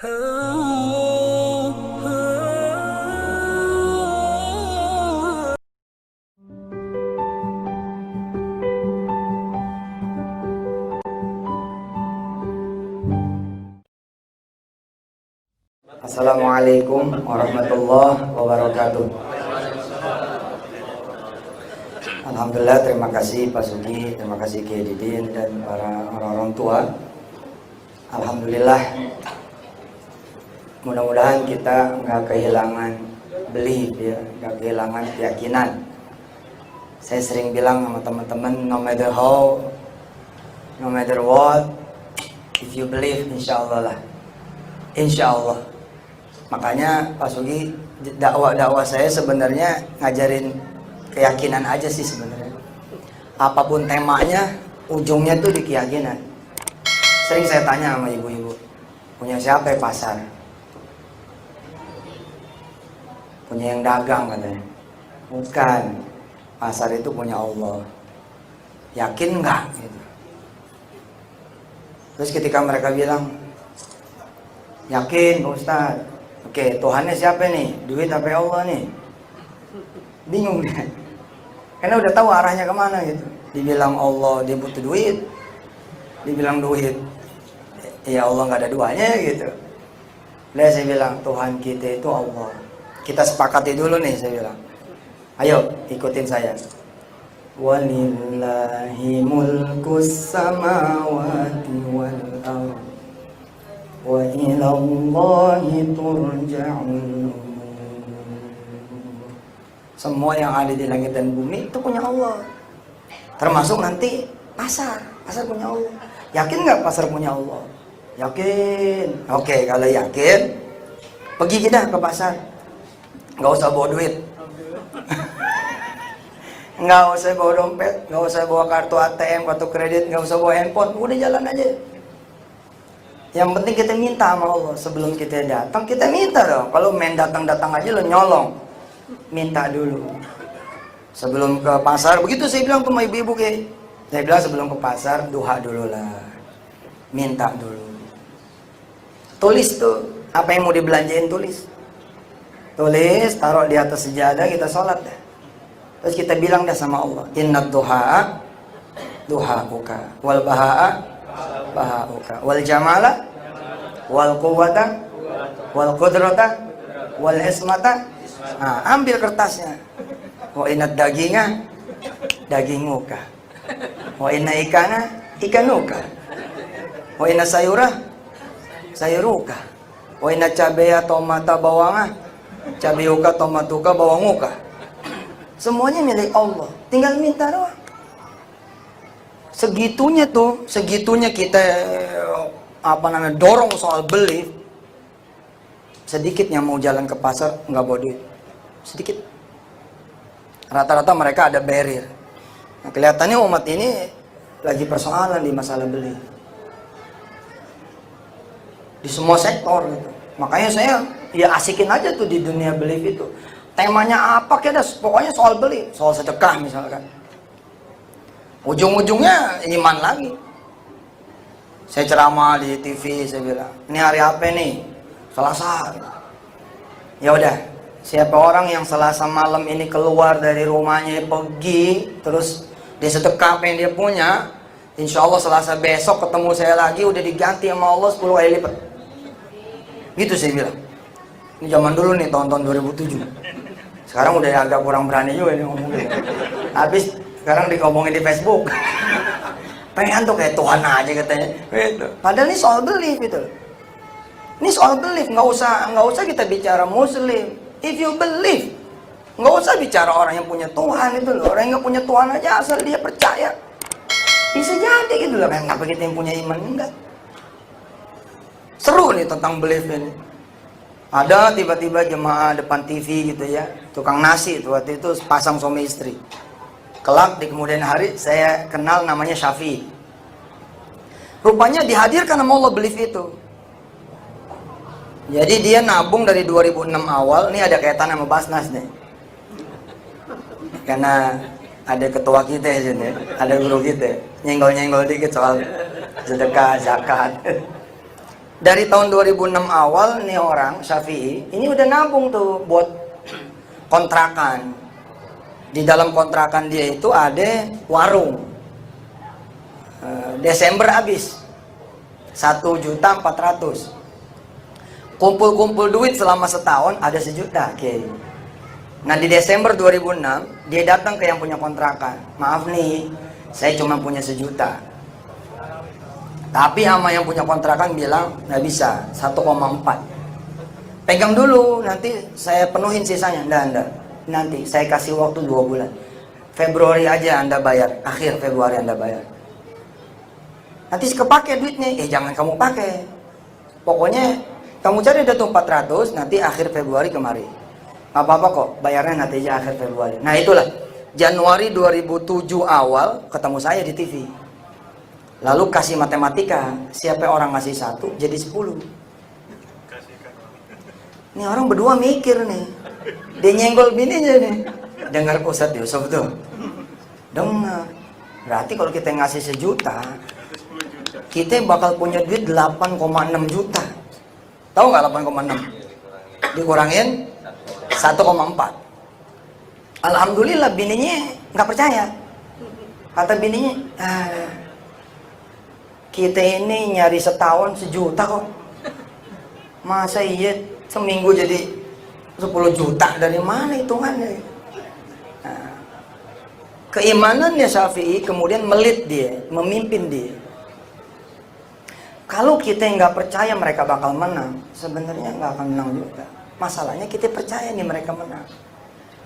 Assalamualaikum warahmatullahi wabarakatuh. Alhamdulillah, terima kasih Pak Sugi, terima kasih Kiai Didin dan para orang-orang tua. Alhamdulillah, mudah-mudahan kita nggak kehilangan belief ya, nggak kehilangan keyakinan. Saya sering bilang sama teman-teman, no matter how, no matter what, if you believe, insya Allah lah, insya Allah. Makanya Pak Sugi, dakwah saya sebenarnya ngajarin keyakinan aja sih sebenarnya. Apapun temanya, ujungnya tuh di keyakinan. Sering saya tanya sama ibu-ibu, punya siapa ya pasar? Punya yang dagang katanya. Bukan, pasar itu punya Allah. Yakin nggak? Gitu. Terus ketika mereka bilang, yakin Pak Ustadz. Oke, Tuhannya siapa nih? Duit apa Allah nih? Bingung dia. Karena udah tahu arahnya kemana gitu. Dibilang Allah, dia butuh duit. Dibilang duit, ya Allah nggak ada duanya gitu. Lalu saya bilang, Tuhan kita itu Allah. Kita sepakati dulu nih, saya bilang. Ayo, ikutin saya. Walillahi mulkus samawati wal ardh. Wa ilallahi turja'ul umur. Semua yang ada di langit dan bumi itu punya Allah. Termasuk nanti pasar punya Allah. Yakin nggak pasar punya Allah? Yakin. Oke, kalau yakin, pergi kita ke pasar. Nggak usah bawa duit. Nggak usah bawa dompet, nggak usah bawa kartu ATM, kartu kredit, nggak usah bawa handphone. Udah jalan aja. Yang penting kita minta sama Allah. Sebelum kita datang, kita minta dong. Kalau main datang-datang aja lo nyolong, minta dulu. Sebelum ke pasar, begitu saya bilang sama ibu-ibu kayak, saya bilang sebelum ke pasar, duha dulu lah, minta dulu. Tulis tuh, apa yang mau dibelanjain tulis. Tulis, taruh di atas sejadah, kita sholat dah. Terus kita bilang dah sama Allah, innad duha'a duha'uka, wal baha'a bahauka, wal jamala wal quwwata wal qudrata wal ismata. Nah, ambil kertasnya. Wa inad daginguka, wa inna ikana ikanuka, wa inna sayuruka, wa inna cabeya tomata bawanga, cabeyuka tomatuka bawanguka. Semuanya milik Allah, tinggal minta doang. Segitunya kita dorong soal belief. Sedikit yang mau jalan ke pasar nggak bawa duit, sedikit. Rata-rata mereka ada barrier. Nah, kelihatannya umat ini lagi persoalan di masalah belief di semua sektor gitu. Makanya saya ya asikin aja tuh di dunia belief itu. Temanya apa kita, pokoknya soal belief, soal sedekah misalkan. Ujung-ujungnya iman lagi. Saya ceramah di TV, saya bilang, ini hari apa nih? Selasa. Ya udah, siapa orang yang Selasa malam ini keluar dari rumahnya pergi, terus dia sedekah apa yang dia punya, insya Allah Selasa besok ketemu saya lagi, udah diganti sama Allah 10 kali lipat. Gitu saya bilang. Ini zaman dulu nih, tahun-tahun 2007. Sekarang udah agak kurang berani juga nih ngomongin. Habis sekarang ngomongin di Facebook. Pengen tuh kayak Tuhan aja katanya. Padahal ini soal belief gitu. Ini soal belief, nggak usah kita bicara Muslim. If you believe, nggak usah bicara orang yang punya Tuhan itu loh. Orang yang nggak punya Tuhan aja asal dia percaya, bisa jadi gitu loh. Kenapa kita yang punya iman enggak? Seru nih tentang belief ini. Ada tiba-tiba jemaah depan TV gitu ya, tukang nasi itu waktu itu pasang suami istri. Kelak di kemudian hari saya kenal namanya Syafi'i. Rupanya dihadirkan sama Allah belief itu. Jadi dia nabung dari 2006 awal. Ini ada kaitan sama Basnas nih. Karena ada ketua kita ya sini, ada guru kita. Nyenggol-nyenggol dikit soal sedekah, zakat. Dari tahun 2006 awal nih orang Syafi'i ini udah nabung tuh buat kontrakan. Di dalam kontrakan dia itu ada warung. Desember habis 1.400.000. Kumpul-kumpul duit selama setahun ada 1 juta. Oke. Nah di Desember 2006 dia datang ke yang punya kontrakan. Maaf nih, saya cuma punya 1 juta. Tapi sama yang punya kontrakan bilang nggak bisa, 1,4. Pegang dulu, nanti saya penuhin sisanya. Nggak. Nanti saya kasih waktu 2 bulan. Februari aja Anda bayar, akhir Februari Anda bayar. Nanti kepake duitnya, jangan kamu pakai. Pokoknya kamu cari data 400, nanti akhir Februari kemari. Nggak apa-apa kok, bayarnya nanti aja akhir Februari. Nah itulah, Januari 2007 awal ketemu saya di TV. Lalu kasih matematika, siapa orang ngasih 1 jadi 10. Ini orang berdua mikir nih, dia nyenggol bininya nih. Dengar Ustadz Yusuf tuh, dengar. Berarti kalau kita ngasih 1 juta, kita bakal punya duit 8,6 juta. Tahu nggak 8,6? Dikurangin 1,4. Alhamdulillah bininya nggak percaya. Kata bininya, kita ini nyari setahun 1 juta kok. Masa iya seminggu jadi 10 juta, dari mana hitungannya? Nah, keimanannya Syafi'i kemudian melit dia, memimpin dia. Kalau kita nggak percaya mereka bakal menang, sebenarnya nggak akan menang juga. Masalahnya kita percaya nih mereka menang.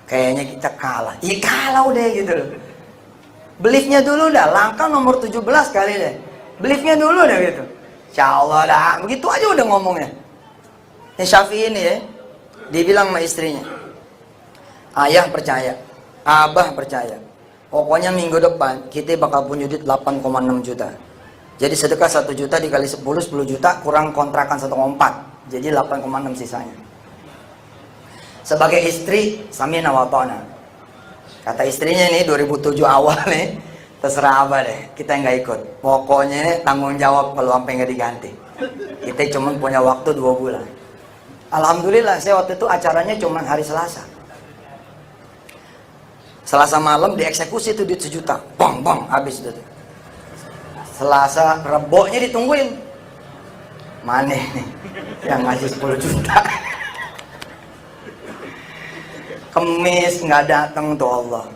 Kayaknya kita kalah. Iya kalah udah gitu loh. Beliefnya dulu dah, langkah nomor 17 kali deh. Beliefnya dulu dah gitu. Insya Allah dah, begitu aja udah ngomongnya. Ini Syafi'i ini ya, dia bilang sama istrinya, ayah percaya, abah percaya. Pokoknya minggu depan kita bakal punya duit 8,6 juta. Jadi sedekah 1 juta dikali 10 juta kurang kontrakan 1,4. Jadi 8,6 sisanya. Sebagai istri, samina wa ta'na. Kata istrinya ini 2007 awal nih, terserah apa deh, kita nggak ikut. Pokoknya tanggung jawab kalau sampai nggak diganti. Kita cuma punya waktu 2 bulan. Alhamdulillah, saya waktu itu acaranya cuma hari Selasa. Selasa malam dieksekusi tuh duit 1 juta. Bang, habis itu. Selasa Reboknya ditungguin. Mana nih yang ngasih 10 juta? Kemis nggak datang tuh Allah.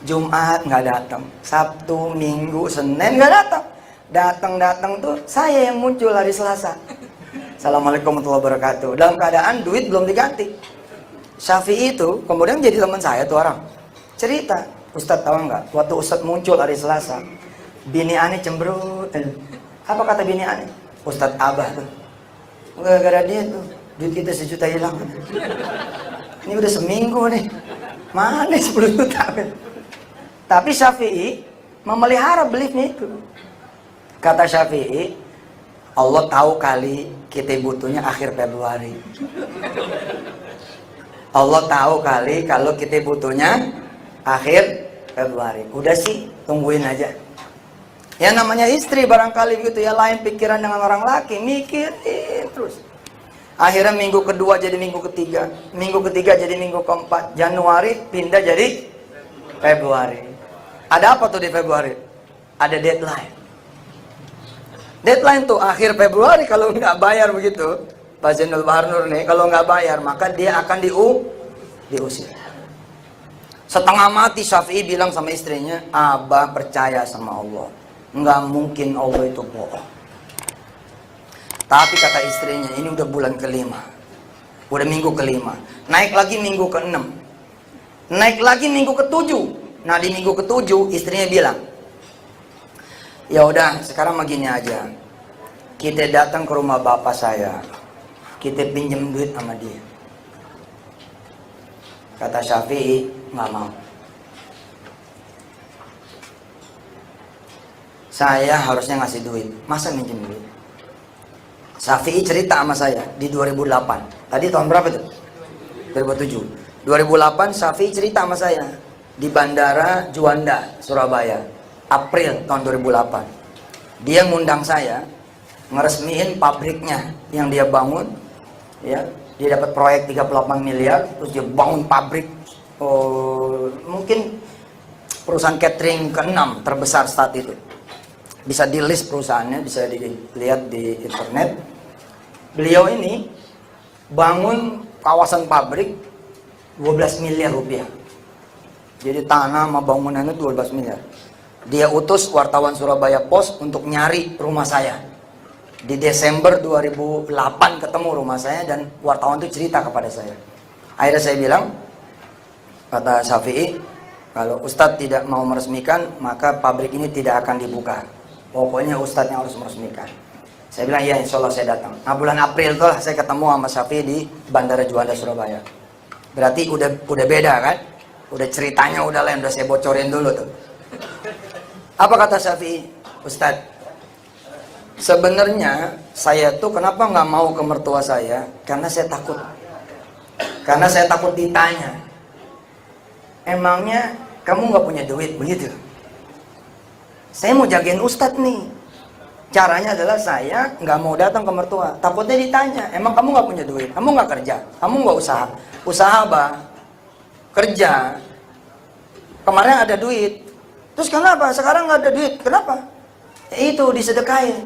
Jumat nggak datang. Sabtu, Minggu, Senin nggak datang. Datang tuh saya yang muncul hari Selasa. Assalamualaikum warahmatullahi wabarakatuh. Dalam keadaan duit belum diganti. Syafi'i itu kemudian jadi teman saya tuh orang. Cerita, Ustadz tahu nggak? Waktu Ustadz muncul hari Selasa, bini aneh cemberut. Apa kata bini aneh? Ustadz Abah tuh, gara-gara dia tuh duit kita 1 juta hilang. Ini udah seminggu nih, mana 10 juta? Tapi Syafi'i memelihara beliefnya itu. Kata Syafi'i, Allah tahu kali kita butuhnya akhir Februari. Allah tahu kali kalau kita butuhnya akhir Februari. Udah sih, tungguin aja. Ya namanya istri barangkali gitu ya, lain pikiran dengan orang laki, mikirin terus. Akhirnya minggu kedua jadi minggu ketiga, minggu ketiga jadi minggu keempat, Januari pindah jadi Februari. Ada apa tuh di Februari? Ada deadline. Deadline tuh akhir Februari, kalau nggak bayar begitu, Pak Zainul Bahar Nur nih, kalau nggak bayar maka dia akan diusir. Setengah mati Syafi'i bilang sama istrinya, Abah percaya sama Allah. Nggak mungkin Allah itu bohong. Tapi kata istrinya, ini udah bulan kelima, udah minggu kelima, naik lagi minggu ke-6, naik lagi minggu ke-7. Nah di minggu ke-7 istrinya bilang, ya udah sekarang begini aja, kita datang ke rumah bapak saya, kita pinjam duit sama dia. Kata Syafi'i, nggak mau. Saya harusnya ngasih duit, masa minjem duit? Syafi'i cerita sama saya di 2008. Tadi tahun berapa tuh? 2007. 2008 Syafi'i cerita sama saya di Bandara Juanda, Surabaya, April tahun 2008. Dia ngundang saya ngeresmiin pabriknya yang dia bangun, ya. Dia dapat proyek 38 miliar, terus dia bangun pabrik, mungkin perusahaan catering ke-6 terbesar saat itu. Bisa di list perusahaannya, bisa dilihat di internet. Beliau ini bangun kawasan pabrik 12 miliar rupiah. Jadi tanah sama bangunannya 12 miliar. Dia utus wartawan Surabaya Post untuk nyari rumah saya. Di Desember 2008 ketemu rumah saya dan wartawan itu cerita kepada saya. Akhirnya saya bilang, kata Syafi'i, kalau Ustadz tidak mau meresmikan, maka pabrik ini tidak akan dibuka. Pokoknya Ustadz yang harus meresmikan. Saya bilang, iya insya Allah saya datang. Nah bulan April itulah saya ketemu sama Syafi'i di Bandara Juanda Surabaya. Berarti udah beda kan? Udah ceritanya udah lain, udah saya bocorin dulu tuh. Apa kata Syafi'i? Ustadz, sebenarnya saya tuh kenapa nggak mau ke mertua saya? Karena saya takut. Karena saya takut ditanya. Emangnya kamu nggak punya duit? Begitu. Saya mau jagain Ustadz nih. Caranya adalah saya nggak mau datang ke mertua. Takutnya ditanya, emang kamu nggak punya duit? Kamu nggak kerja? Kamu nggak usaha? Usaha apa? Kerja. Kemarin ada duit. Terus kenapa? Sekarang nggak ada duit. Kenapa? Ya itu disedekain.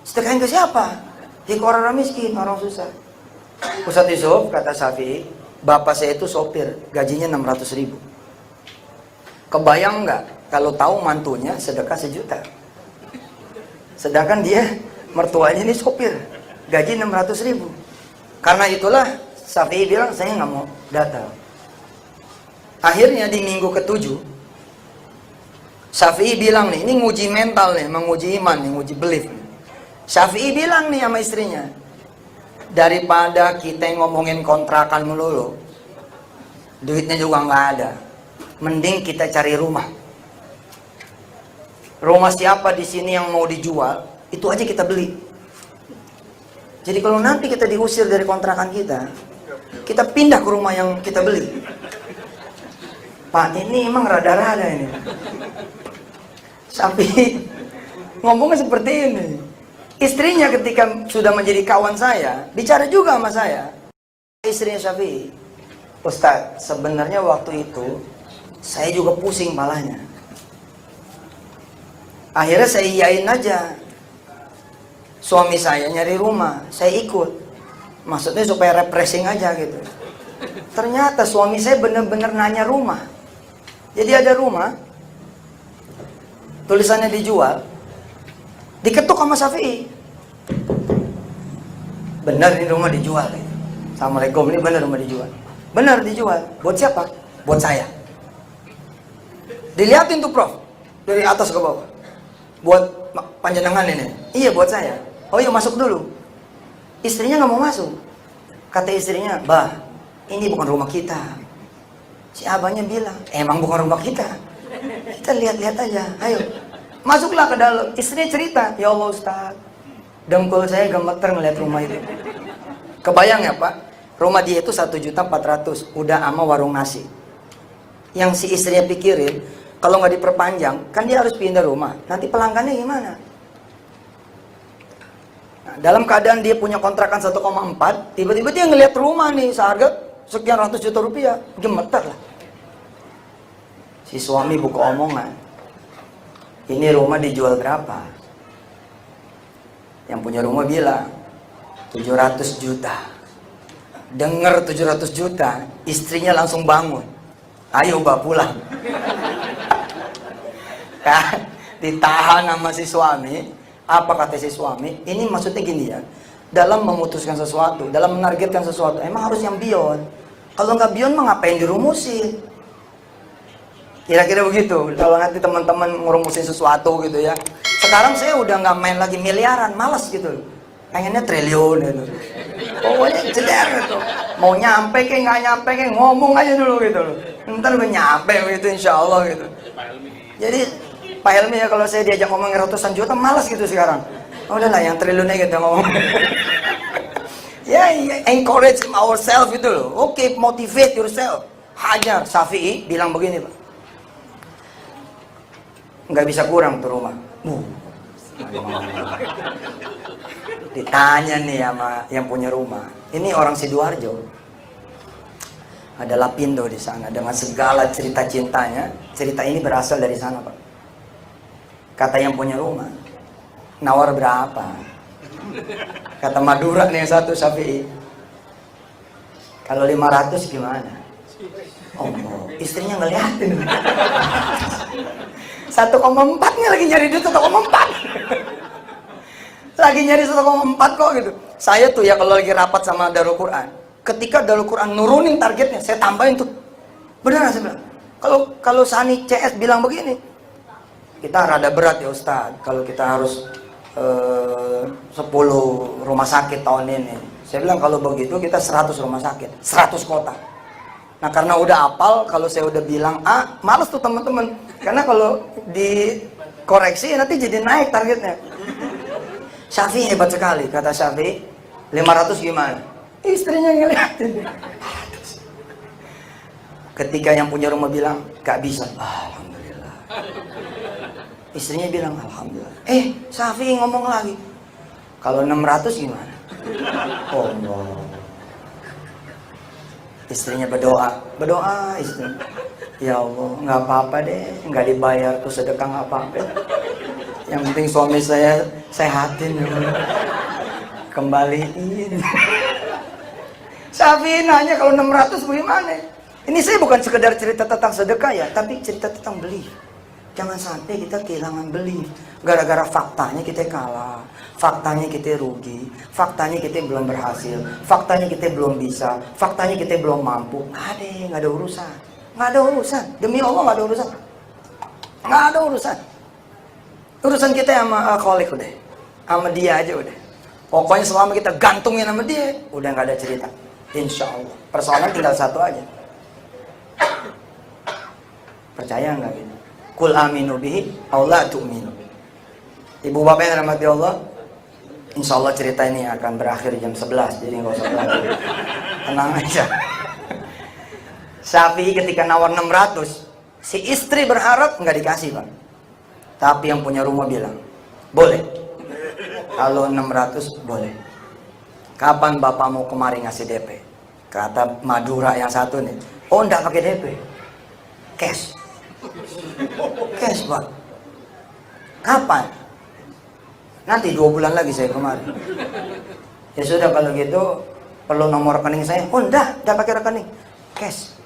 Sedekain ke siapa? Di orang miskin, orang susah. Ustadz Yusuf, kata Syafi'i, bapak saya itu sopir, gajinya 600.000. Kebayang nggak kalau tahu mantunya sedekah 1 juta? Sedangkan dia mertuanya ini sopir, gaji 600.000. Karena itulah Syafi'i bilang saya nggak mau datang. Akhirnya di minggu ke-7 Syafi'i bilang nih, ini nguji mental nih, menguji iman nih, nguji belief nih. Syafi'i bilang nih sama istrinya, daripada kita ngomongin kontrakan melulu, duitnya juga nggak ada, mending kita cari rumah. Rumah siapa di sini yang mau dijual, itu aja kita beli. Jadi kalau nanti kita diusir dari kontrakan kita pindah ke rumah yang kita beli. Pak, ini emang rada-rada ini. Sampai ngomongnya seperti ini. Istrinya ketika sudah menjadi kawan saya, bicara juga sama saya. Istrinya Syafi'i, Ustadz, sebenarnya waktu itu saya juga pusing palanya. Akhirnya saya iyain aja. Suami saya nyari rumah, saya ikut. Maksudnya supaya refreshing aja gitu. Ternyata suami saya benar-benar nanya rumah. Jadi ada rumah, tulisannya dijual, diketuk sama Syafi'i. Benar ini rumah dijual. Assalamualaikum, ini benar rumah dijual. Benar dijual. Buat siapa? Buat saya. Dilihatin tuh Prof, dari atas ke bawah. Buat panjenengan ini. Iya buat saya. Oh iya masuk dulu. Istrinya nggak mau masuk. Kata istrinya, bah, ini bukan rumah kita. Si abahnya bilang, emang bukan rumah kita. Kita lihat-lihat aja, ayo. Masuklah ke dalam. Istrinya cerita, ya Allah Ustaz, dengkul saya gemeter ngeliat rumah itu. Kebayang ya Pak, rumah dia itu 1.400.000, udah ama warung nasi. Yang si istrinya pikirin, kalau nggak diperpanjang, kan dia harus pindah rumah. Nanti pelanggannya gimana? Nah, dalam keadaan dia punya kontrakan 1,4, tiba-tiba dia ngeliat rumah nih seharga sekian ratus juta rupiah, gemeter lah. Si suami buka omongan, ini rumah dijual berapa? Yang punya rumah bilang 700 juta. Dengar 700 juta, istrinya langsung bangun. Ayo mbak pulang. Kan ditahan sama si suami. Apa kata si suami? Ini maksudnya gini ya, dalam memutuskan sesuatu, dalam menargetkan sesuatu, emang harus yang beyond. Kalau nggak beyond mah ngapain dirumusin? Kira-kira begitu. Kalau nanti teman-teman ngerumusin sesuatu gitu ya. Sekarang saya udah nggak main lagi miliaran, malas gitu. Pengennya triliun gitu. Pokoknya jeder gitu. Mau nyampe kayak nggak nyampe kayak ngomong aja dulu gitu loh. Ntar gue nyampe gitu insya Allah gitu. Jadi Pak Helmi ya kalau saya diajak ngomong ratusan juta malas gitu sekarang. Oh, udahlah yang triliunnya gitu ngomong. Ya, encourage ourselves gitu loh. Oke, motivate yourself. Hajar. Syafi'i bilang begini Pak, nggak bisa kurang tuh rumah. Ditanya nih sama yang punya rumah. Ini orang Sidoarjo. Ada Lapindo di sana dengan segala cerita cintanya. Cerita ini berasal dari sana, Pak. Kata yang punya rumah, nawar berapa? Kata Madura nih yang satu, Syafi'i, kalau 500 gimana? Oh, istrinya ngeliatin. 1,4 nya lagi nyari duit 1,4. Lagi nyari 1,4 kok gitu. Saya tuh ya kalau lagi rapat sama Darul Quran, ketika Darul Quran nurunin targetnya, saya tambahin tuh. Beneran saya bilang. Kalau Sani CS bilang begini, kita rada berat ya Ustaz, kalau kita harus 10 rumah sakit tahun ini. Saya bilang kalau begitu kita 100 rumah sakit, 100 kota. Nah karena udah apal, kalau saya udah bilang A, males tuh teman-teman. Karena kalau dikoreksi nanti jadi naik targetnya. Syafi'i hebat sekali, kata Syafi'i, 500 gimana? Istrinya ngeliatin. Ketika yang punya rumah bilang, gak bisa. Alhamdulillah. Istrinya bilang, Alhamdulillah. Syafi'i ngomong lagi, kalau 600 gimana? Oh no. Istrinya berdoa istri. Ya Allah, nggak apa-apa deh, nggak dibayar tuh sedekah nggak apa-apa. Yang penting suami saya sehatin, ya Allah. Kembaliin. Syafi'i nanya kalau 600 bagaimana? Ini saya bukan sekedar cerita tentang sedekah ya, tapi cerita tentang beli. Jangan sampai kita kehilangan beli gara-gara faktanya kita kalah, faktanya kita rugi, faktanya kita belum berhasil, faktanya kita belum bisa, faktanya kita belum mampu. Nggak ada urusan, nggak ada urusan. Demi Allah nggak ada urusan, nggak ada urusan. Urusan kita sama Khalik udah, sama dia aja udah. Pokoknya selama kita gantungin sama dia, udah nggak ada cerita. Insya Allah. Persoalan tinggal satu aja. Percaya nggak gitu? Kul aminu bihi, Allah tu'minu. Ibu bapak yang dirahmati Allah, insya Allah cerita ini akan berakhir jam 11, jadi nggak usah berakhir. Tenang aja. Syafi'i ketika nawar 600, si istri berharap nggak dikasih, Pak. Tapi yang punya rumah bilang, boleh. Kalau 600 boleh. Kapan bapak mau kemari ngasih DP? Kata Madura yang satu nih, oh enggak pakai DP, cash. Cash, Pak. Kapan? Nanti 2 bulan lagi saya kemari. Ya sudah kalau gitu, perlu nomor rekening saya. Oh enggak pakai rekening, cash.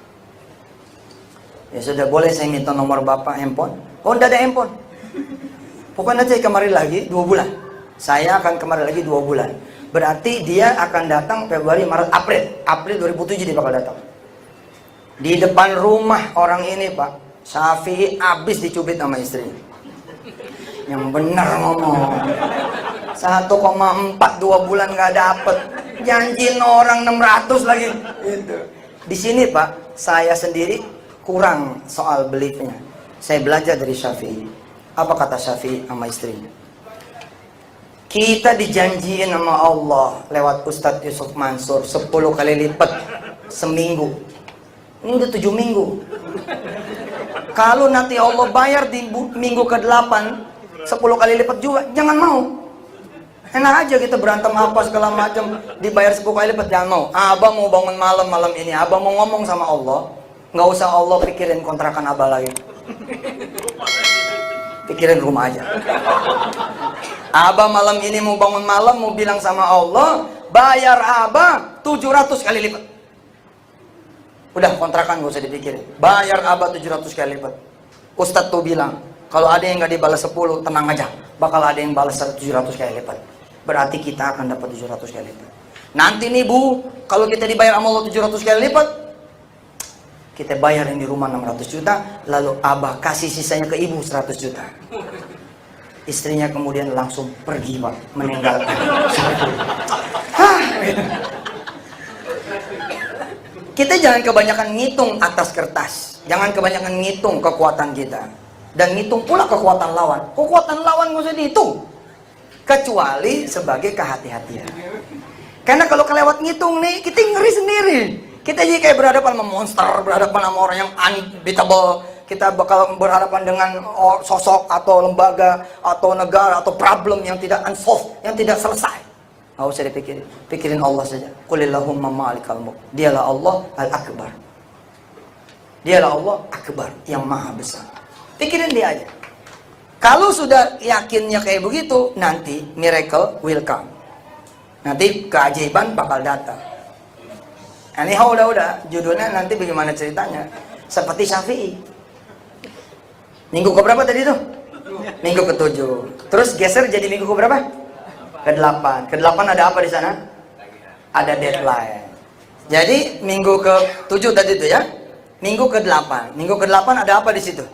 Ya sudah, boleh saya minta nomor bapak handphone? Oh enggak ada handphone. Pokoknya saya kemari lagi 2 bulan. Saya akan kemari lagi 2 bulan. Berarti dia akan datang Februari, Maret, April 2007 dia bakal datang. Di depan rumah orang ini, Pak, Syafi'i habis dicubit sama istrinya. Yang benar ngomong. 1,4 2 bulan nggak dapet. Janjiin orang 600 lagi. Gitu. Di sini, Pak, saya sendiri kurang soal beliefnya. Saya belajar dari Syafi'i. Apa kata Syafi'i sama istrinya? Kita dijanjiin sama Allah lewat Ustadz Yusuf Mansur 10 kali lipat seminggu. Ini udah 7 minggu. Kalau nanti Allah bayar di minggu ke-8 10 kali lipat juga, jangan mau. Enak aja kita berantem apa segala macam, dibayar 10 kali lipat, jangan mau. Abang mau bangun malam ini, abang mau ngomong sama Allah, nggak usah Allah pikirin kontrakan abah lagi. Pikirin rumah aja. Abah malam ini mau bangun malam, mau bilang sama Allah, bayar abah 700 kali lipat. Udah, kontrakan gak usah dipikirin. Bayar abah 700 kali lipat. Ustadz tuh bilang, kalau ada yang gak dibalas 10, tenang aja. Bakal ada yang balas 700 kali lipat. Berarti kita akan dapat 700 kali lipat. Nanti nih Bu, kalau kita dibayar sama Allah 700 kali lipat, kita bayar yang di rumah 600 juta, lalu abah kasih sisanya ke ibu 100 juta. Istrinya kemudian langsung pergi, Pak, meninggalkan. Kita jangan kebanyakan ngitung atas kertas. Jangan kebanyakan ngitung kekuatan kita. Dan ngitung pula kekuatan lawan. Kekuatan lawan nggak usah dihitung. Kecuali sebagai kehati-hatian. Karena kalau kelewat ngitung nih, kita ngeri sendiri. Kita jadi kayak berhadapan sama monster, berhadapan sama orang yang unbeatable. Kita bakal berhadapan dengan sosok atau lembaga atau negara atau problem yang tidak unsolved, yang tidak selesai. Nggak usah dipikirin. Pikirin Allah saja. Qulillahumma malikal mulk. Dialah Allah al-akbar. Dialah Allah akbar, yang maha besar. Pikirin dia aja. Kalau sudah yakinnya kayak begitu, nanti miracle will come. Nanti keajaiban bakal datang. Anyhow, udah. Judulnya nanti bagaimana ceritanya. Seperti Syafi'i. Minggu keberapa tadi tuh? Minggu ke-7. Terus geser jadi minggu keberapa? Ke-8. Ke-8 ada apa di sana? Ada deadline. Jadi minggu ke-7 tadi itu ya. Minggu ke-8. Minggu ke-8 ada apa di situ?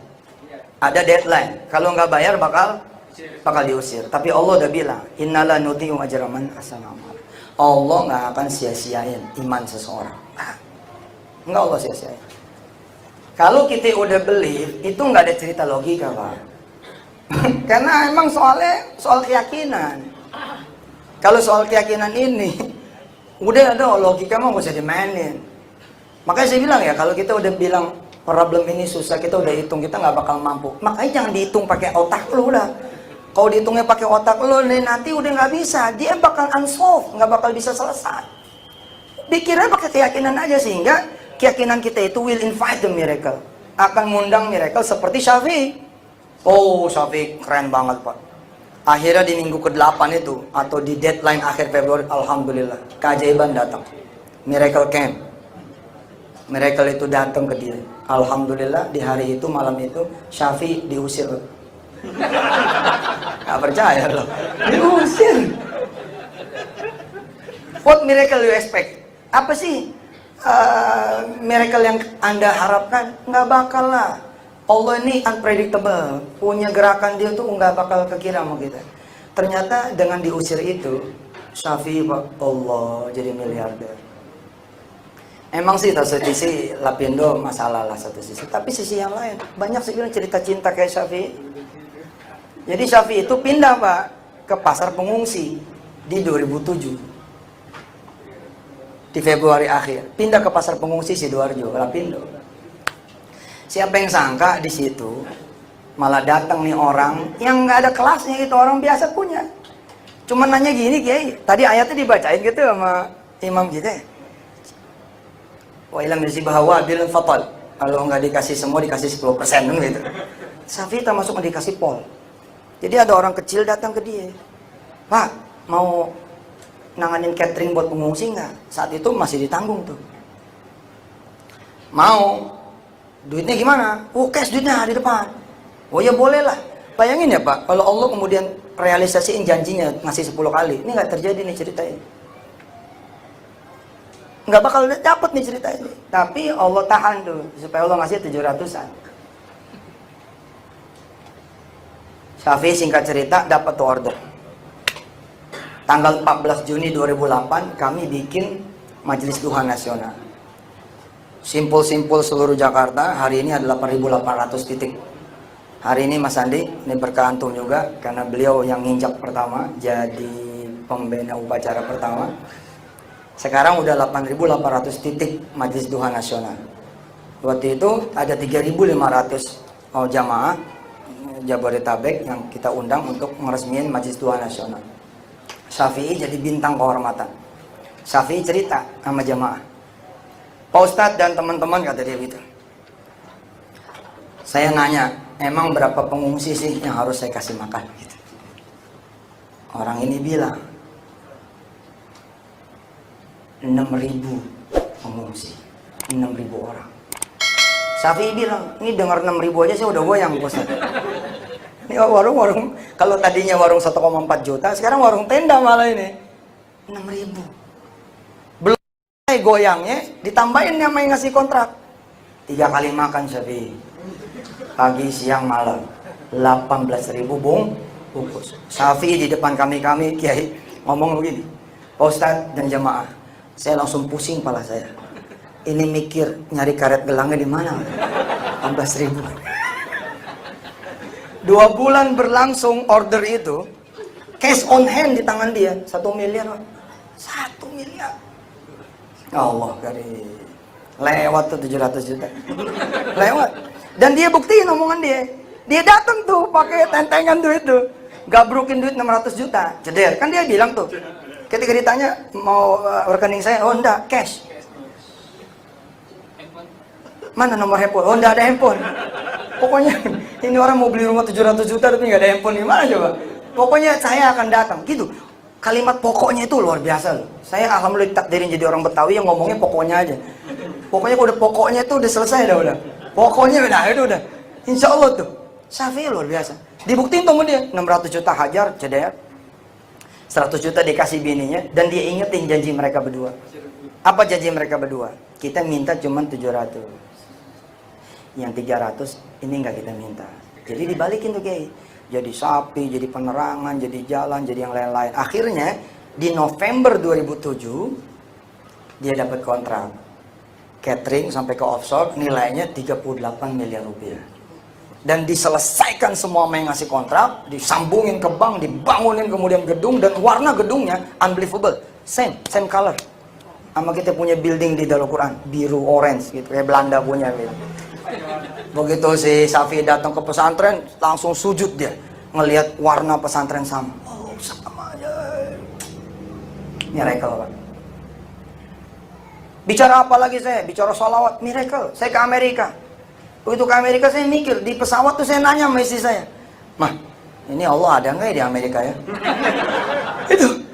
Ada deadline. Kalau nggak bayar bakal diusir. Tapi Allah udah bilang, innala nudhi'u ajra man ahsana amal. Allah nggak akan sia-siain iman seseorang. Nggak Allah sia-siain. Kalau kita udah believe, itu nggak ada cerita logika, Pak. Karena emang soal keyakinan. Kalau soal keyakinan ini, udah ada logika mah nggak usah dimainin. Makanya saya bilang ya, kalau kita udah bilang problem ini susah, kita udah hitung, kita nggak bakal mampu. Makanya jangan dihitung pakai otak lu udah. Kalau dihitungnya pakai otak lu, nih nanti udah nggak bisa. Dia bakal unsolved, nggak bakal bisa selesai. Pikirnya pakai keyakinan aja, sehingga keyakinan kita itu will invite the miracle. Akan mengundang miracle seperti Syafi'i. Oh, Syafi'i keren banget, Pak. Akhirnya di minggu ke-8 itu, atau di deadline akhir Februari, alhamdulillah, keajaiban datang. Miracle came. Miracle itu datang ke dia. Alhamdulillah, di hari itu, malam itu, Syafi'i diusir. Gak percaya loh. Diusir. What miracle you expect? Apa sih miracle yang Anda harapkan? Nggak bakal lah. Allah ini unpredictable, punya gerakan dia tuh nggak bakal kekira sama kita. Ternyata dengan diusir itu, Syafi'i, Allah jadi miliarder. Emang sih satu sisi Lapindo masalah lah satu sisi, tapi sisi yang lain banyak sih bilang cerita cinta kayak Syafi'i. Jadi Syafi'i itu pindah, Pak, ke pasar pengungsi di 2007. Di Februari akhir, pindah ke pasar pengungsi Sidoarjo, Lapindo. Siapa yang sangka di situ malah datang nih orang yang nggak ada kelasnya, itu orang biasa punya. Cuman nanya gini, Kiai, tadi ayatnya dibacain gitu sama imam kita. Wa ilam bahwa bil fatal. Kalau nggak dikasih semua dikasih 10% gitu. Syafi'i termasuk yang dikasih pol. Jadi ada orang kecil datang ke dia, Pak, mau nanganin catering buat pengungsi nggak? Saat itu masih ditanggung tuh. Mau. Duitnya gimana? Oh, cash duitnya di depan. Oh ya boleh lah. Bayangin ya, Pak, kalau Allah kemudian realisasiin janjinya ngasih 10 kali. Ini nggak terjadi nih cerita ini. Nggak bakal dapet nih cerita ini. Tapi Allah tahan tuh, supaya Allah ngasih 700-an. Syafi'i singkat cerita dapat tuh order. Tanggal 14 Juni 2008 kami bikin Majelis Duha Nasional. Simpul-simpul seluruh Jakarta, hari ini ada 8.800 titik. Hari ini Mas Andi, ini berkah antum juga, karena beliau yang nginjak pertama, jadi pembina upacara pertama. Sekarang udah 8.800 titik Majelis Duha Nasional. Waktu itu ada 3.500 jamaah Jabodetabek yang kita undang untuk meresmikan Majelis Duha Nasional. Syafi'i jadi bintang kehormatan. Syafi'i cerita sama jamaah, Pak Ustadz dan teman-teman, kata dia gitu, saya nanya, emang berapa pengungsi sih yang harus saya kasih makan? Gitu. Orang ini bilang 6.000 pengungsi, 6.000 orang. Syafi'i bilang, ini dengar 6.000 aja saya udah goyang, Ustadz. Ini warung-warung, kalau tadinya warung 1,4 juta, sekarang warung tenda malah ini 6.000. Goyangnya ditambahin sama yang ngasih kontrak 3 kali makan Syafi'i, pagi siang malam, 18.000 bungkus. Syafi'i di depan kami Kiai ngomong begini, Pak Ustadz dan jamaah, saya langsung pusing kepala saya. Ini mikir nyari karet gelangnya di mana? 18.000. 2 bulan berlangsung order itu, cash on hand di tangan dia 1 miliar. 1 miliar. Allah kali lewat tuh 700 juta. Lewat. Dan dia buktiin omongan dia. Dia datang tuh pakai tentengan duit tuh. Gabrukin duit 600 juta. Ceder. Kan dia bilang tuh, Ketika ditanya mau rekening saya, oh enggak, cash. Mana nomor handphone? Oh enggak ada handphone. Pokoknya ini orang mau beli rumah 700 juta tapi nggak ada handphone, gimana coba? Pokoknya saya akan datang, gitu. Kalimat pokoknya itu luar biasa loh. Saya alhamdulillah takdirin jadi orang Betawi yang ngomongnya pokoknya aja. Pokoknya udah pokoknya itu udah selesai dah udah. Pokoknya udah itu udah. Insya Allah tuh. Syafi'i luar biasa. Dibuktiin tuh dia 600 juta hajar cedek. 100 juta dikasih bininya dan dia ingetin janji mereka berdua. Apa janji mereka berdua? Kita minta cuma 700. Yang 300 ini nggak kita minta. Jadi dibalikin tuh Kiai. Jadi sapi, jadi penerangan, jadi jalan, jadi yang lain-lain. Akhirnya di November 2007 dia dapat kontrak catering sampai ke offshore, nilainya 38 miliar rupiah. Dan diselesaikan semua yang ngasih kontrak, disambungin ke bank, dibangunin kemudian gedung, dan warna gedungnya unbelievable, same color sama kita punya building di Darul Quran, biru orange gitu, kayak Belanda punya gitu. Begitu si Syafi'i datang ke pesantren, langsung sujud dia ngelihat warna pesantren sama. Oh, sama aja. Miracle, Pak. Bicara apa lagi saya? Bicara sholawat, miracle. Saya ke Amerika. Begitu ke Amerika saya mikir, di pesawat tuh saya nanya sama istri saya, "Mah, ini Allah ada nggak ya di Amerika ya?" Itu.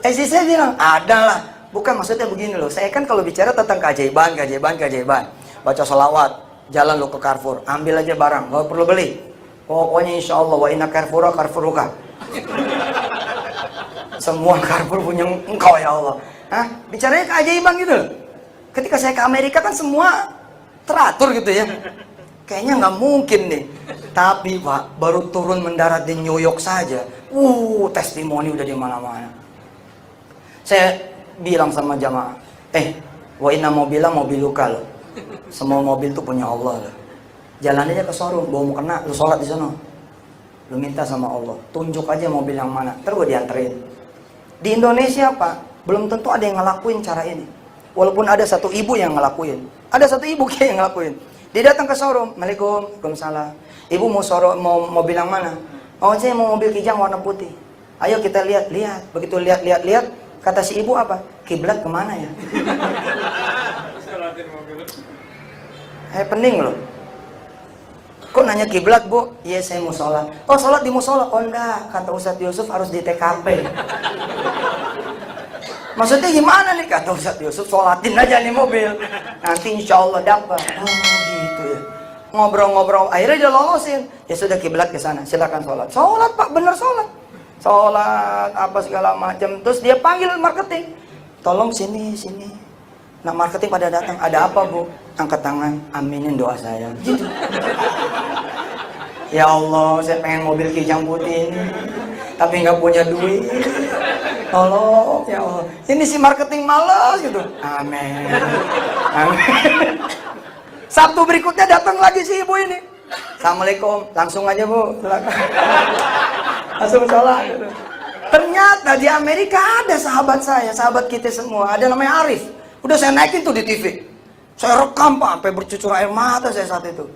Istri saya bilang, "Ada lah." Bukan, maksudnya begini loh, saya kan kalau bicara tentang keajaiban. Baca sholawat, jalan lo ke Carrefour, ambil aja barang, gak perlu beli. Pokoknya insya Allah, wa inna Carrefouruka. Semua Carrefour punya engkau ya Allah. Hah? Bicaranya keajaiban gitu loh. Ketika saya ke Amerika kan semua teratur gitu ya. Kayaknya nggak mungkin nih. Tapi Pak, baru turun mendarat di New York saja, testimoni udah di mana-mana. Saya bilang sama jamaah, wa inna mobil luka loh. Semua mobil tuh punya Allah loh. Jalan aja ke showroom, mau kena, lu sholat di sana. Lu minta sama Allah, tunjuk aja mobil yang mana, terus gue dianterin. Di Indonesia Pak, belum tentu ada yang ngelakuin cara ini. Walaupun ada satu ibu yang ngelakuin, ada satu ibu kayak yang ngelakuin. Dia datang ke showroom, Assalamualaikum, Waalaikumsalam. Ibu mau mobil yang mana? Oh, saya mau mobil Kijang warna putih. Ayo kita lihat. Begitu lihat, kata si ibu apa? Kiblat kemana ya? Pening loh. Kok nanya kiblat Bu? Iya saya mau sholat. Oh sholat di musola? Oh enggak, kata Ustadz Yusuf harus di TKP. Maksudnya gimana nih? Kata Ustadz Yusuf, sholatin aja nih mobil, nanti insya Allah dapat. Oh gitu ya. Ngobrol-ngobrol, akhirnya dia lolosin. Ya sudah kiblat ke sana, silakan sholat. Sholat Pak, bener sholat. Sholat apa segala macam. Terus dia panggil marketing, tolong sini. Nah marketing pada datang, ada apa Bu? Angkat tangan, aminin doa saya. Gitu. Ya Allah, saya pengen mobil Kijang putih ini, tapi nggak punya duit. Tolong ya Allah. Ini si marketing malas gitu. Amin. Sabtu berikutnya datang lagi si ibu ini. Assalamualaikum, langsung aja Bu. Langsung sholat. Gitu. Ternyata di Amerika ada sahabat saya, sahabat kita semua, ada namanya Arif. Udah saya naikin tuh di TV. Saya rekam Pak, sampai bercucur air mata saya saat itu.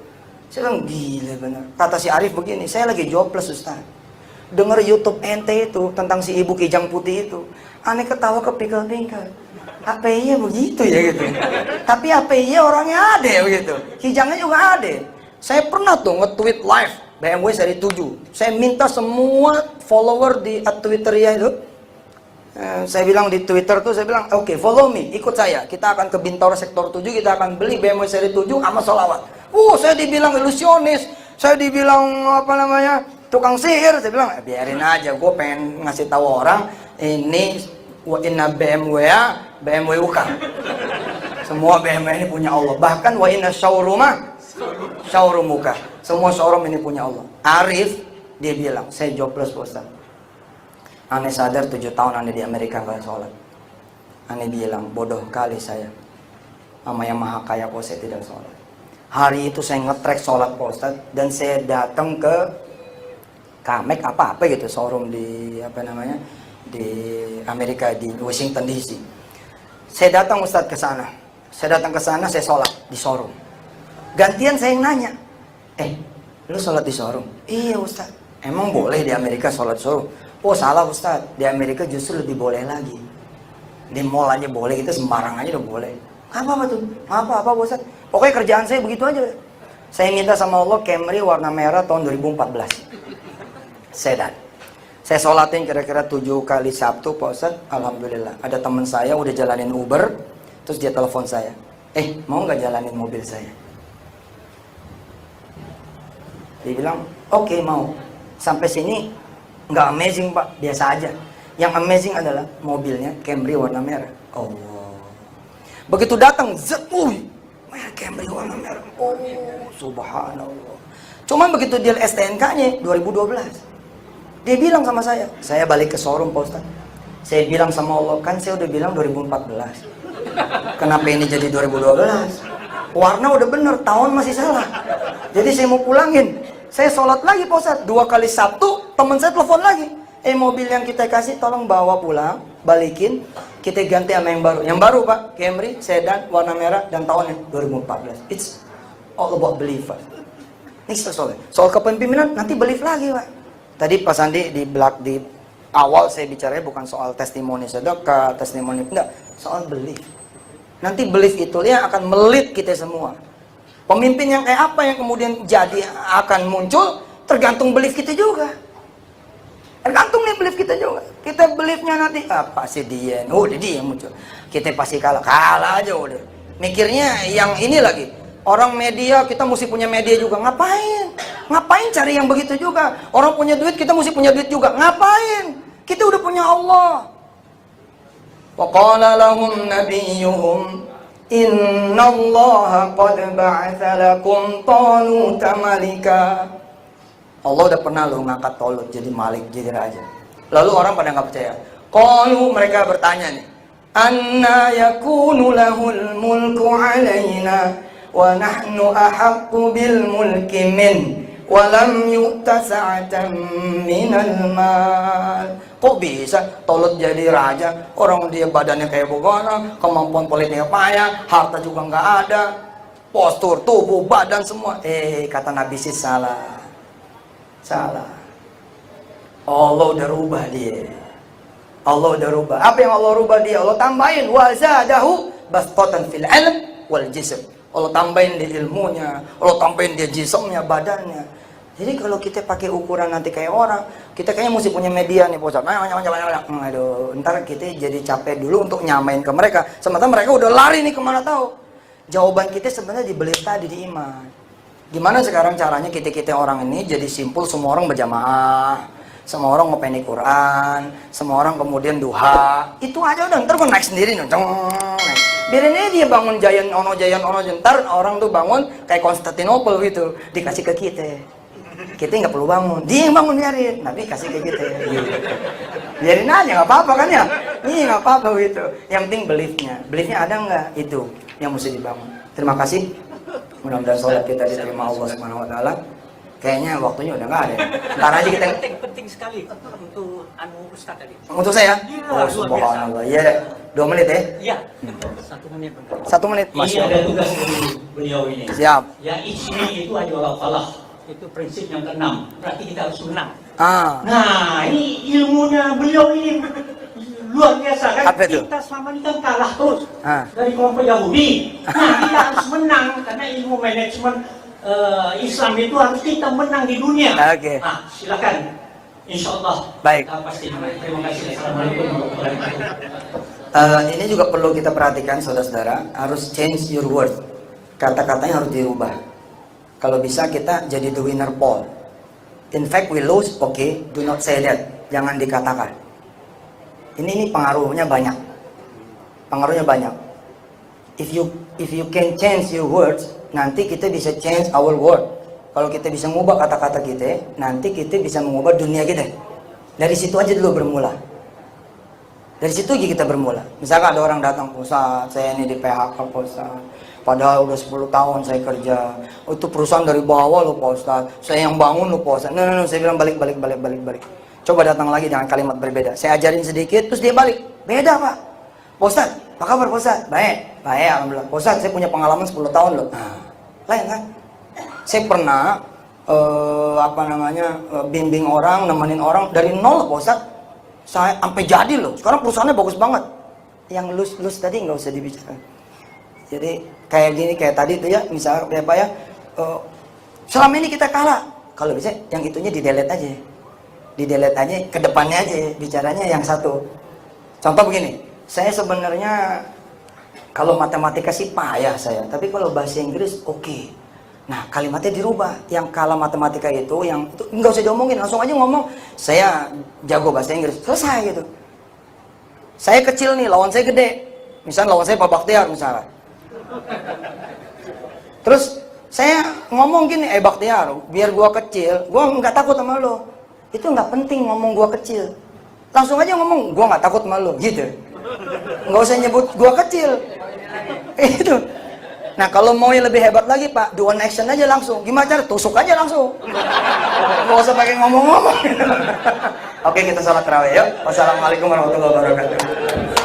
Saya bilang, gila bener. Kata si Arif begini, saya lagi jobless Ustaz. Dengar YouTube ente itu, tentang si ibu Kijang putih itu. Aneh ketawa kepikir-pikir. Apa iya begitu ya gitu. Tapi apa iya orangnya ada ya begitu. Kijangnya juga ada. Saya pernah tuh nge-tweet live BMW seri 7. Saya minta semua follower di Twitter ya itu. Saya bilang di Twitter tuh, saya bilang, oke, follow me, ikut saya. Kita akan ke Bintaro sektor 7, kita akan beli BMW seri 7 sama sholawat. Saya dibilang ilusionis, saya dibilang tukang sihir. Saya bilang, biarin aja, gue pengen ngasih tahu orang, ini wa inna BMW bukan. Semua BMW ini punya Allah. Bahkan wa inna showroom muka. Semua showroom ini punya Allah. Arif, dia bilang, saya jobless Ustaz. Aneh sadar 7 tahun aneh di Amerika gak sholat. Aneh bilang, bodoh kali saya. Sama yang maha kaya kok saya tidak sholat. Hari itu saya nge-track sholat Pak Ustaz. Dan saya datang ke Kamek apa gitu, showroom di di Amerika, di Washington DC. Saya datang Ustaz ke sana. Saya sholat di showroom. Gantian saya yang nanya, lu sholat di showroom? Iya Ustaz. Emang boleh di Amerika sholat showroom? Oh salah Ustaz, di Amerika justru lebih boleh lagi. Di mall aja boleh, kita sembarang aja udah boleh. Apa tuh? Apa Ustaz? Pokoknya kerjaan saya begitu aja. Saya minta sama Allah Camry warna merah tahun 2014. Sedan. Saya sholatin kira-kira 7 kali Sabtu Pak Ustaz. Alhamdulillah. Ada teman saya udah jalanin Uber, terus dia telepon saya. Mau nggak jalanin mobil saya? Dia bilang, oke, mau. Sampai sini nggak amazing Pak, biasa aja. Yang amazing adalah mobilnya Camry warna merah. Allah. Begitu datang, Camry warna merah. Oh, subhanallah. Cuman begitu dia STNK-nya 2012. Dia bilang sama saya balik ke showroom Pak Ustaz. Saya bilang sama Allah, kan saya udah bilang 2014. Kenapa ini jadi 2012? Warna udah bener, tahun masih salah. Jadi saya mau pulangin. Saya sholat lagi Pak Ustaz. 2 kali Sabtu, teman saya telepon lagi. Mobil yang kita kasih tolong bawa pulang, balikin. Kita ganti sama yang baru. Yang baru Pak, Camry, sedan, warna merah, dan tahunnya 2014. It's all about belief Pak. Ini soal kepemimpinan, nanti belief lagi Pak. Tadi Pak Sandi di awal saya bicaranya bukan soal testimoni sedekah, testimoni enggak, soal belief. Nanti belief itu yang akan melit kita semua. Pemimpin yang kayak apa yang kemudian jadi akan muncul tergantung belief kita juga. Tergantung nih belief kita juga. Kita beliefnya nanti apa sih dia? Udah dia yang muncul. Kita pasti kalah aja udah. Mikirnya yang ini lagi. Orang media, kita mesti punya media juga. Ngapain cari yang begitu juga? Orang punya duit, kita mesti punya duit juga. Ngapain? Kita udah punya Allah. Wa qala lahum nabiyyuhum innallaha qad ba'atsa lakum taluta malika. Allah udah pernah loh ngangkat Talut jadi malik, jadi raja. Lalu orang pada nggak percaya. Qalu, mereka bertanya nih, anna yakunu lahul mulku alaina wa nahnu ahaqqu bil mulki min wa lam yu'ta sa'atan minal mal. Kok bisa Talut jadi raja? Orang dia badannya kayak bagaimana, kemampuan politiknya payah, harta juga nggak ada, postur, tubuh, badan semua. Kata Nabi sih salah. Allah udah rubah dia. Allah udah rubah. Apa yang Allah rubah dia? Allah tambahin wa zadahu bastatan fil ilm wal jism. Allah tambahin dia ilmunya, Allah tambahin dia jismnya, badannya. Jadi kalau kita pakai ukuran nanti kayak orang, kita kayaknya mesti punya media nih, Pak Ustaz. Aduh, ntar kita jadi capek dulu untuk nyamain ke mereka. Sementara mereka udah lari nih kemana tahu. Jawaban kita sebenarnya dibeli tadi di iman. Gimana sekarang caranya kita orang ini jadi simpul, semua orang berjamaah, semua orang ngopeni Quran, semua orang kemudian duha. Itu aja udah, ntar gue naik sendiri nih. Biarin aja dia bangun jayan ono, ntar orang tuh bangun kayak Konstantinopel gitu, dikasih ke kita. Kita nggak perlu bangun, dia yang bangun, biarin, Nabi kasih ke kita. Gitu. Biarin aja, nggak apa-apa kan ya? Ini nggak apa-apa gitu. Yang penting beliefnya ada nggak? Itu yang mesti dibangun. Terima kasih. Mudah-mudahan sholat kita diterima Allah Subhanahu wa taala. Kayaknya waktunya udah nggak ada. Ntar aja kita penting sekali untuk Ustaz tadi. Untuk saya? Oh, subhanallah. Iya, 2 menit ya? Iya. 1 menit. 1 menit, Mas. Ini ada tugas dari beliau ini. Siap. Ya, ini itu adalah falah. Itu prinsip yang ke-6. Berarti kita harus menang. Nah, ini ilmunya beliau ini luar biasa kan. Apa itu? Kita selama ini kan kalah terus dari kelompok Yahudi. Nah, kita harus menang karena ilmu manajemen Islam itu harus kita menang di dunia. Oke. Nah, silakan. Insya Allah. Baik. Kita pasti menang. Terima kasih. Assalamualaikum warahmatullahi wabarakatuh. Ini juga perlu kita perhatikan, saudara-saudara. Harus change your word. Kata-katanya harus dirubah. Kalau bisa kita jadi the winner Paul. In fact we lose, okay, do not say that. Jangan dikatakan. Ini pengaruhnya banyak. Pengaruhnya banyak. If you can change your words, nanti kita bisa change our world. Kalau kita bisa mengubah kata-kata kita, nanti kita bisa mengubah dunia kita. Dari situ aja dulu bermula. Dari situ aja kita bermula. Misalkan ada orang datang, Ustaz, saya ini di PHK, Ustaz. Padahal udah 10 tahun saya kerja. Itu perusahaan dari bawah loh, Pak Ustaz. Saya yang bangun loh, Pak Ustaz. No. Saya bilang balik. Coba datang lagi dengan kalimat berbeda. Saya ajarin sedikit, terus dia balik. Beda, Pak. Pak Ustaz, apa kabar Pak Ustaz? Baik, alhamdulillah. Pak Ustaz, saya punya pengalaman 10 tahun loh. Lain kan? Saya pernah bimbing orang, nemenin orang dari nol Pak Ustaz. Saya sampai jadi loh. Sekarang perusahaannya bagus banget. Yang lus tadi nggak usah dibicarakan. Jadi kayak gini, kayak tadi tuh ya, misalnya kayak apa ya, selama ini kita kalah. Kalau bisa yang itunya di-delete aja. Di-delete aja, ke depannya aja bicaranya yang satu. Contoh begini, saya sebenarnya kalau matematika sih payah saya, tapi kalau bahasa Inggris oke. Nah, kalimatnya dirubah. Yang kalah matematika itu, yang itu nggak usah diomongin, langsung aja ngomong, saya jago bahasa Inggris, selesai gitu. Saya kecil nih, lawan saya gede. Misalnya lawan saya Pak Baktiar misalnya. Terus saya ngomong gini, Baktiar, biar gua kecil, gua nggak takut sama lo. Itu nggak penting ngomong gua kecil. Langsung aja ngomong, gua nggak takut sama lo, gitu. Nggak usah nyebut gua kecil. Itu. Nah, kalau mau yang lebih hebat lagi, Pak, do one action aja langsung. Gimana cara? Tusuk aja langsung. Nggak usah pakai ngomong-ngomong. Oke, kita salat tarawih yuk. Wassalamualaikum warahmatullahi wabarakatuh.